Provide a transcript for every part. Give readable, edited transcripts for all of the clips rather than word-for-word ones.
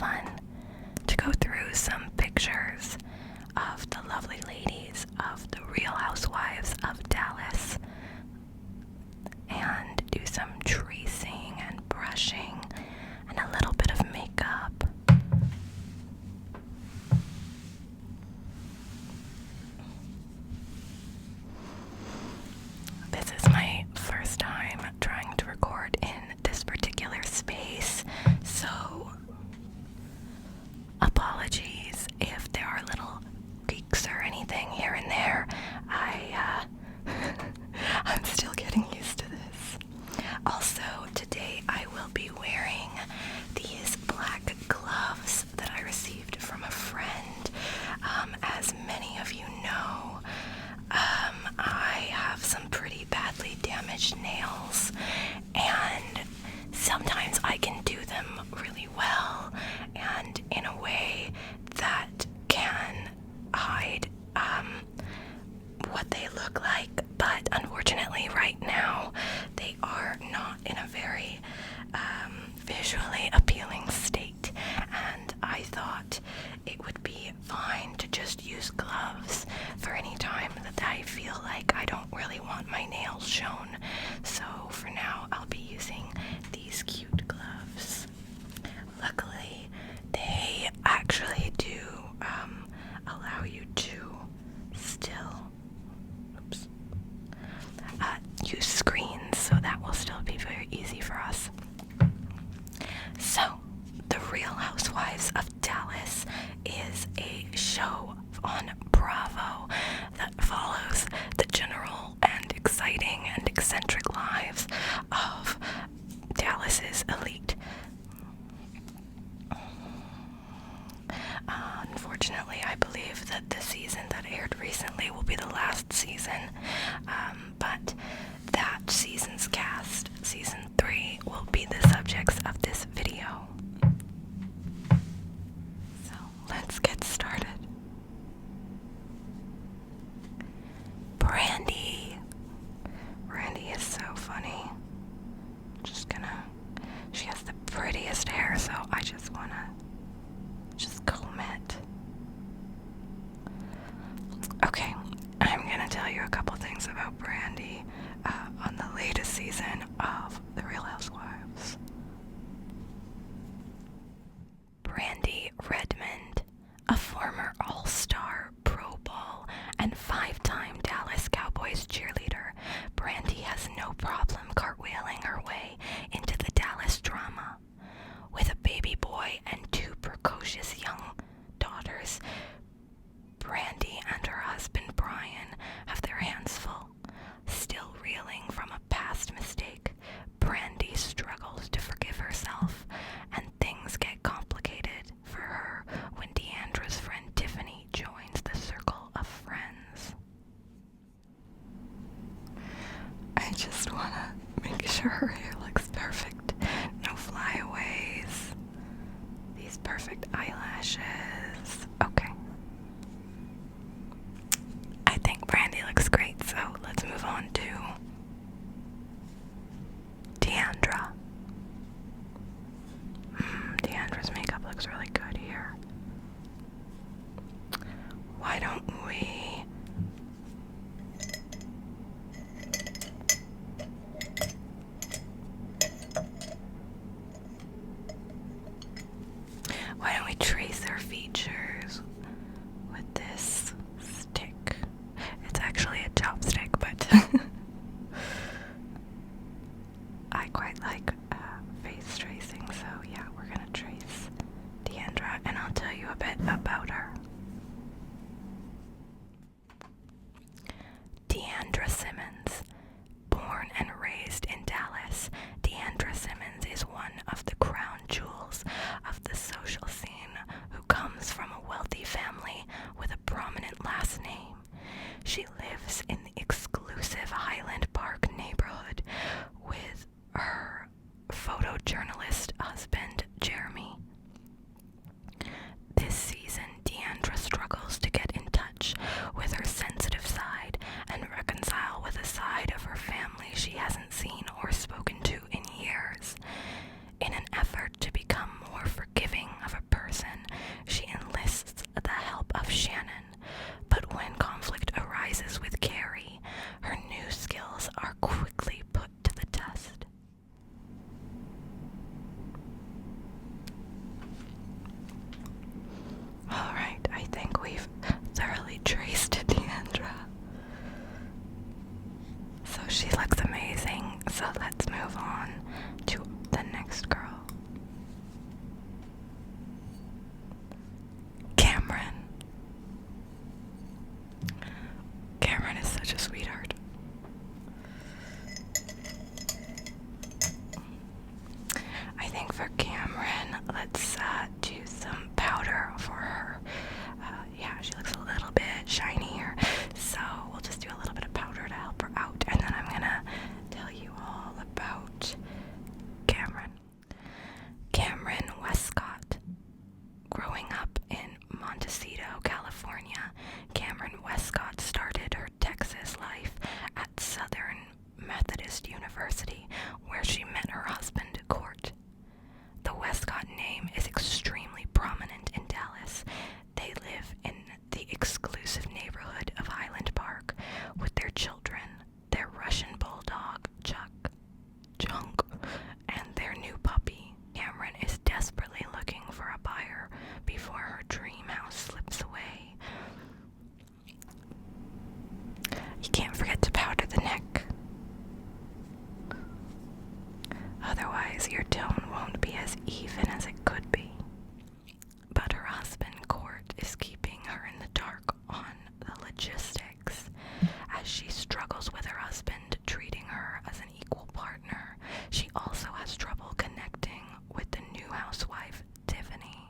fun to go through some pictures of the lovely ladies of the Real Housewives of Dallas and do some tracing and brushing and a little bit of makeup. This is my first time trying to record in this particular space, so apologies if there are little creaks or anything here and there. I'm still getting used to this. Also, today I will be wearing these black gloves that I received from a friend. As many of you know, I have some pretty badly damaged nails, and sometimes I can do them really well and in a way that can hide what they look like, but unfortunately right now they are not in a very visually appealing state, and I thought it would be fine to just use gloves for any time that I feel like I don't really want my nails shown. So for now I'll be using these cute gloves. Luckily they actually do allow you to still use screens, so that will still be very easy for us. So, The Real Housewives of Dallas is a show on Bravo that follows the general and exciting and eccentric lives of Dallas's elite. Unfortunately, I believe that the season that aired recently will be the last season, but that season's cast, season 3, will be the subjects of this video. So, let's get started. Brandy. Brandy is so funny. She has the prettiest hair, so I just wanna comb it. Okay, I'm gonna tell you a couple things about Brandy on the latest season of The Real Housewives. Brandy Redmond, a former All-Star, Pro Bowl, and 5-time Dallas Cowboys cheerleader, Brandy has no problem cartwheeling her way into the Dallas drama. With a baby boy and 2 precocious young daughters, Brandy and her husband Brian have their hands full. Still reeling from a past mistake, Brandy struggles to forgive herself, and things get complicated for her when Deandra's friend Tiffany joins the circle of friends. I just want to make sure her hair looks perfect. No flyaways. These perfect eyelashes. Okay. I think Brandy looks great, so let's move on to Deandra. Deandra's makeup looks really good here. Why don't we trace their features with this stick? It's actually a chopstick, but I quite like face tracing, so yeah, we're gonna trace Deandra, and I'll tell you a bit about her. Deandra Simmons. Born and raised in Dallas, Deandra Simmons is one of the crown jewels of the social scene who comes from a wealthy family with a prominent last name. She lives in the exclusive Highland Park neighborhood with her photojournalist husband, Jeremy. This season, Deandra struggles to get in touch with her sensitive side and reconcile with a side of her family she hasn't seen or spoken to in years. In an effort to become more forgiving of a for Cameron, let's do some powder for her. Yeah, she looks a little bit shinier, so we'll just do a little bit of powder to help her out, and then I'm gonna tell you all about Cameron. Cameron Westcott. Growing up in Montecito, California, Cameron Westcott started her Texas life at Southern Methodist University, where she met her husband, Court. The Westcott name is extremely prominent in Dallas. They live in the exclusive neighborhood of Highland Park with their children, their Russian bulldog, Chunk, and their new puppy. Cameron is desperately looking for a buyer before her dream house slips away. You can't forget to powder the neck. Otherwise, your tone won't be as even as it could be. But her husband, Court, is keeping her in the dark on the logistics as she struggles with her husband treating her as an equal partner. She also has trouble connecting with the new housewife, Tiffany.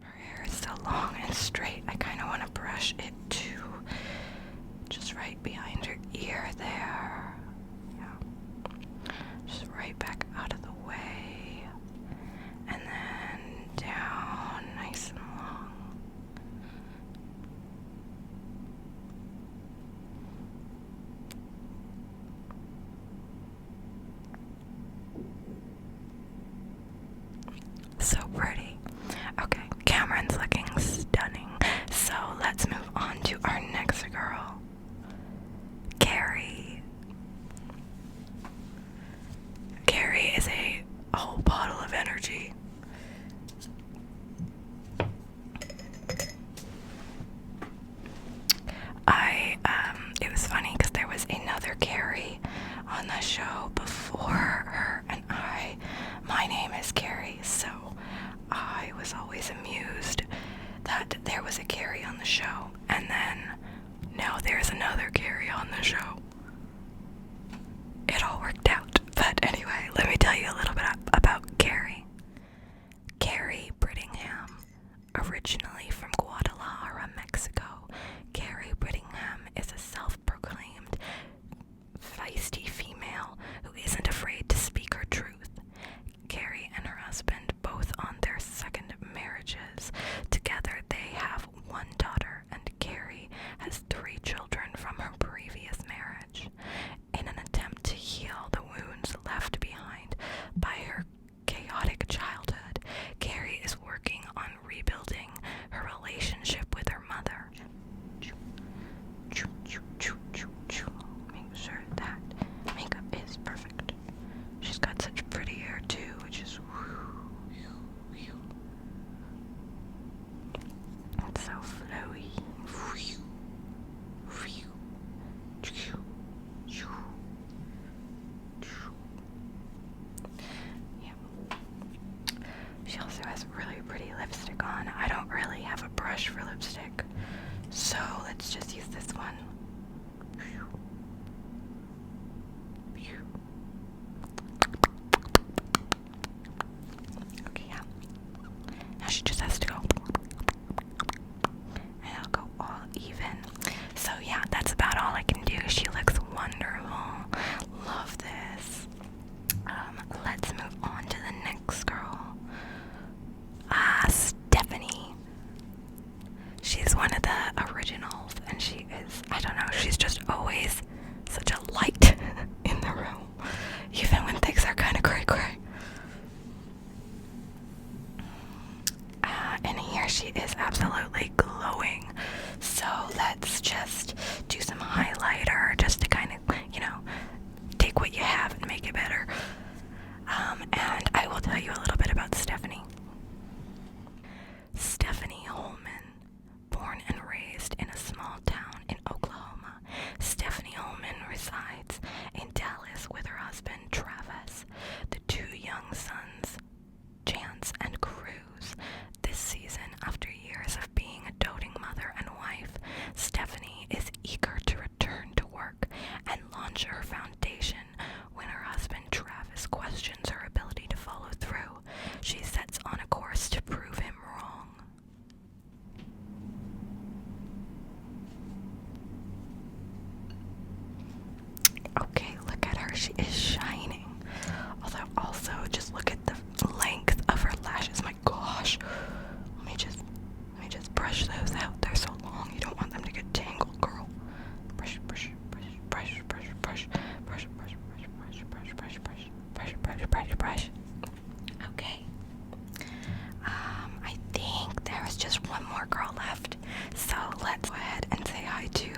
Her hair is so long and straight, I kind of want to brush it too. Just right behind her ear there. Yeah. Just right back out of the way. And then down, nice and long. So pretty. Okay, Cameron's looking stunning. So let's move on to our next girl, Carrie. Carrie is a whole bottle of energy. It was funny because there was another Carrie on the show before her and my name is Carrie, so I was always amused that there was a Carrie on the show, and then now there's another Carrie on the show. It all worked out. But anyway, let me tell you a little bit about Carrie. Carrie Brittingham, originally from Guadalajara, Mexico. Carrie Brittingham is a self-proclaimed feisty female who isn't afraid to speak her truth. Carrie and her husband, both on their second marriages. Together they have one daughter, and Carrie has 3 children from her previous marriage. In an attempt to heal the wounds left behind by her chaotic childhood, Carrie is working on rebuilding her relationship with her mother. Make sure that makeup is perfect. She's got such pretty hair too, which is it's so flowy. Yeah. She also has really pretty lipstick on. I don't really have a brush for lipstick, so let's just use this one. Okay, yeah. Now she just has to go. And I'll go all even. So yeah, that's about all I can do. She looks wonderful. Love this. Let's move on to the next girl. Stephanie. She's one of the originals, and she is, I don't know, she's just always such a light in the room, even when things are kind of cray-cray. And here she is absolutely glowing. So let's just do some highlighter just to kind of, take what you have and make it better. And I will tell you a little bit about Stephanie. Stephanie Holman, born and raised in a small town in Oklahoma. Stephanie Holman resides in Dallas with her husband, Travis, the 2 young sons, Chance and Cruz. This season, after years of being a doting mother and wife, Stephanie is eager to return to work and launch her foundation when her husband, Travis, questions her ability to follow through brush. Okay. I think there was just one more girl left. So let's go ahead and say hi to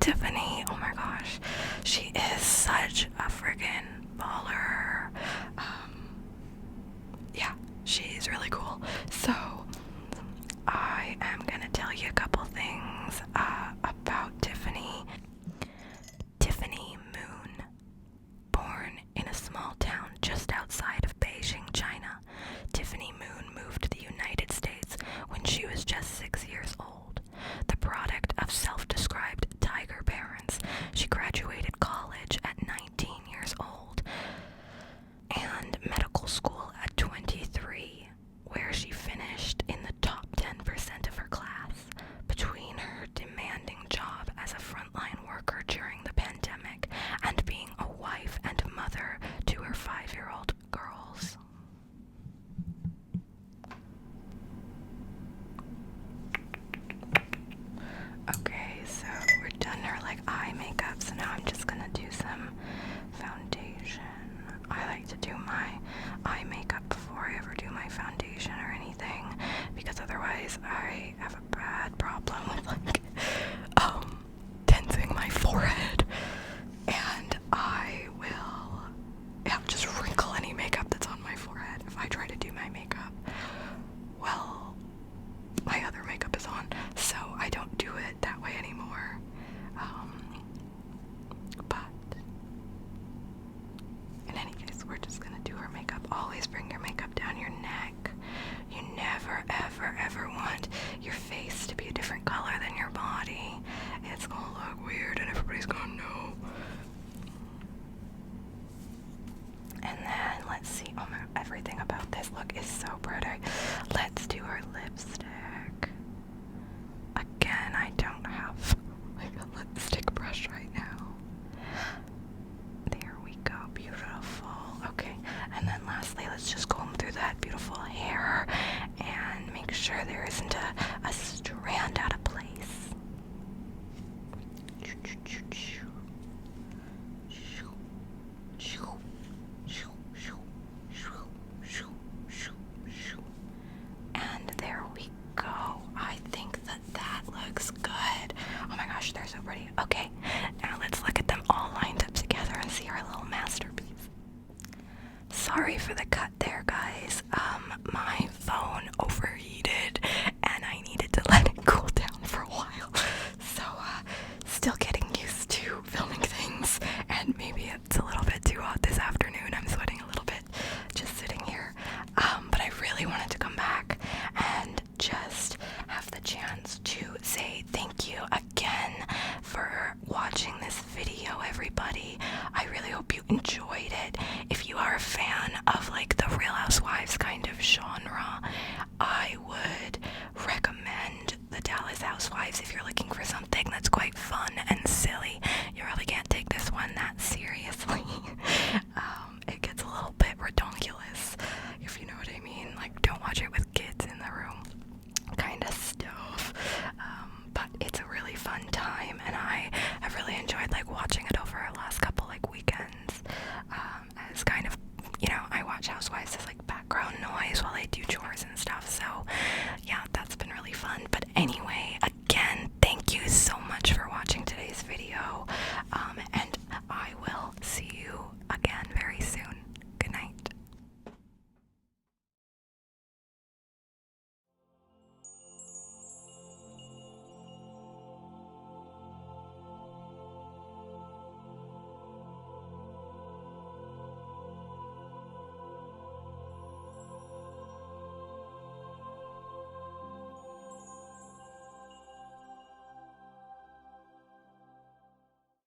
Tiffany. Oh my gosh. She is such a friggin' baller. Yeah, she's really cool. So I am gonna tell you a couple things about Tiffany. Tiffany Moon, born in a small town just outside of Beijing, China. Tiffany Moon moved to the United States when she was just 6 years old. The product of self-described tiger parents, she graduated college at 19 years old and medical school at 23, where she finished in the top 10% of her class. Between her demanding job as a frontline worker during the pandemic and being a wife and mother to her 5-year-old girls. Okay, so we're done her like eye makeup, so now I'm just gonna do some foundation. I like to do my eye makeup before I ever do my foundation or anything, because otherwise I have a bad problem with like tensing my forehead, and I will just wrinkle any makeup that's on my forehead if I try to do my makeup. Well, my other makeup is on, so I don't do it that way anymore. But in any case, we're just gonna do her makeup. Always bring your makeup down your neck. You never, ever, ever want your face to be a different color than your body. It's gonna look weird and everybody's gonna know. And then, let's see. Oh my, everything about this look is so pretty. Let's do our lipstick. Again, I don't have like a lipstick brush right now. There we go, beautiful. Okay, and then lastly, let's just comb through that beautiful hair and make sure there isn't a strand out of place. And there we go. I think that looks good. Oh my gosh, they're so pretty. Okay, now let's look at them all lined up together and see our little masterpiece. Sorry for the cut there, guys. My phone overheated